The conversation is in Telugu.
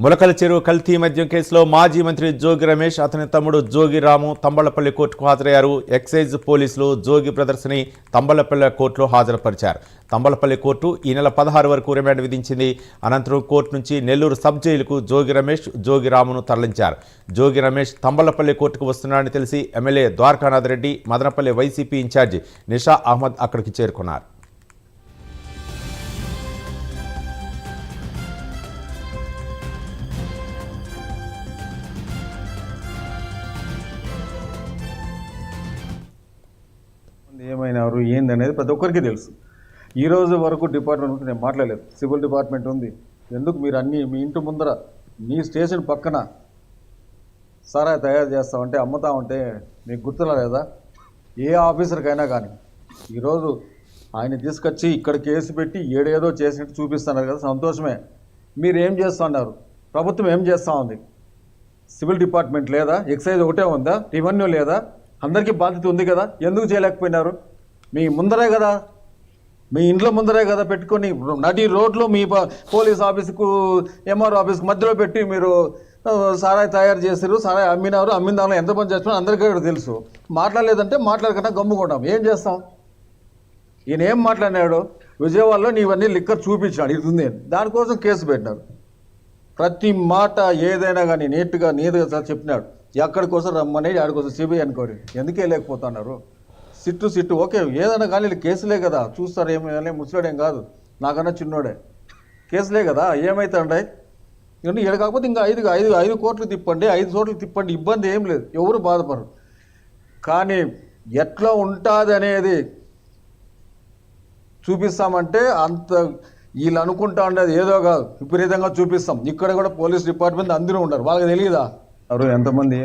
ములకల చెరువు కల్తీ మద్యం కేసులో మాజీ మంత్రి జోగి రమేష్ అతని తమ్ముడు జోగి రాము తంబళ్లపల్లి కోర్టుకు హాజరయ్యారు. ఎక్సైజ్ పోలీసులు జోగి బ్రదర్స్ని తంబళ్లపల్లి కోర్టులో హాజరుపరిచారు. తంబళ్లపల్లి కోర్టు ఈ నెల 16 వరకు రిమాండ్ విధించింది. అనంతరం కోర్టు నుంచి నెల్లూరు సబ్ జైలుకు జోగి రమేష్, జోగి రామును తరలించారు. జోగి రమేష్ తంబళ్లపల్లి కోర్టుకు వస్తున్నాడని తెలిసి MLA Dwarakanath Reddy, Madanapalli YCP in charge Nisha Ahmed అక్కడికి చేరుకున్నారు. ఏమైనారు ఏందనేది ప్రతి ఒక్కరికి తెలుసు. ఈ రోజు వరకు డిపార్ట్మెంట్ గురించి నేను మాట్లాడలేదు. సివిల్ డిపార్ట్మెంట్ ఉంది. ఎందుకు మీరు అన్నీ మీ ఇంటి ముందర మీ స్టేషన్ పక్కన సారా తయారు చేస్తామంటే అమ్ముతామంటే మీకు గుర్తురాలేదా? ఏ ఆఫీసర్కైనా కానీ ఈరోజు ఆయన తీసుకొచ్చి ఇక్కడ కేసు పెట్టి ఏడేదో చేసినట్టు చూపిస్తున్నారు కదా, సంతోషమే. మీరు ఏం చేస్తున్నారు? ప్రభుత్వం ఏం చేస్తూ ఉంది? సివిల్ డిపార్ట్మెంట్ లేదా? ఎక్సైజ్ ఒకటే ఉందా? రెవెన్యూ లేదా? అందరికీ బాధ్యత ఉంది కదా, ఎందుకు చేయలేకపోయినారు? మీ ముందరే కదా, మీ ఇంట్లో ముందరే కదా పెట్టుకొని నడి రోడ్లో మీ పోలీస్ ఆఫీసుకు ఎంఆర్ఓ ఆఫీస్కు మధ్యలో పెట్టి మీరు సారాయి తయారు చేశారు, సారాయి అమ్మినారు. అమ్మిన దానిలో ఎంతమంది చేస్తున్నారు అందరికీ తెలుసు. మాట్లాడలేదంటే మాట్లాడకుండా గమ్ముకుంటాం. ఏం చేస్తాం? ఈయన ఏం మాట్లాడినాడు? విజయవాడలో నీవన్నీ లిక్కర్ చూపించాడు, ఇది ఉంది, దానికోసం కేసు పెట్టినారు. ప్రతి మాట ఏదైనా కానీ నీట్గా సార్ చెప్పినాడు. ఎక్కడి కోసం రమ్మని ఆడికోసం సిబిఐ అనుకోరు. ఎందుకే లేకపోతున్నారు? సిట్టు ఓకే, ఏదైనా కానీ కేసులే కదా, చూస్తారు. ఏమైనా ముసలాడేం కాదు, నాకన్నా చిన్నోడే. కేసులే కదా, ఏమవుతాండే? ఇక్కడ కాకపోతే ఇంకా ఐదు కోట్లు తిప్పండి, 5 చోట్ల తిప్పండి, ఇబ్బంది ఏం లేదు, ఎవరు బాధపడరు. కానీ ఎట్లా ఉంటుంది అనేది చూపిస్తామంటే అంత వీళ్ళు అనుకుంటా ఉండేది ఏదో కాదు, విపరీతంగా చూపిస్తాం. ఇక్కడ కూడా పోలీస్ డిపార్ట్మెంట్ అందరూ ఉండరు, వాళ్ళకి తెలియదా? ఎవరు ఎంతమంది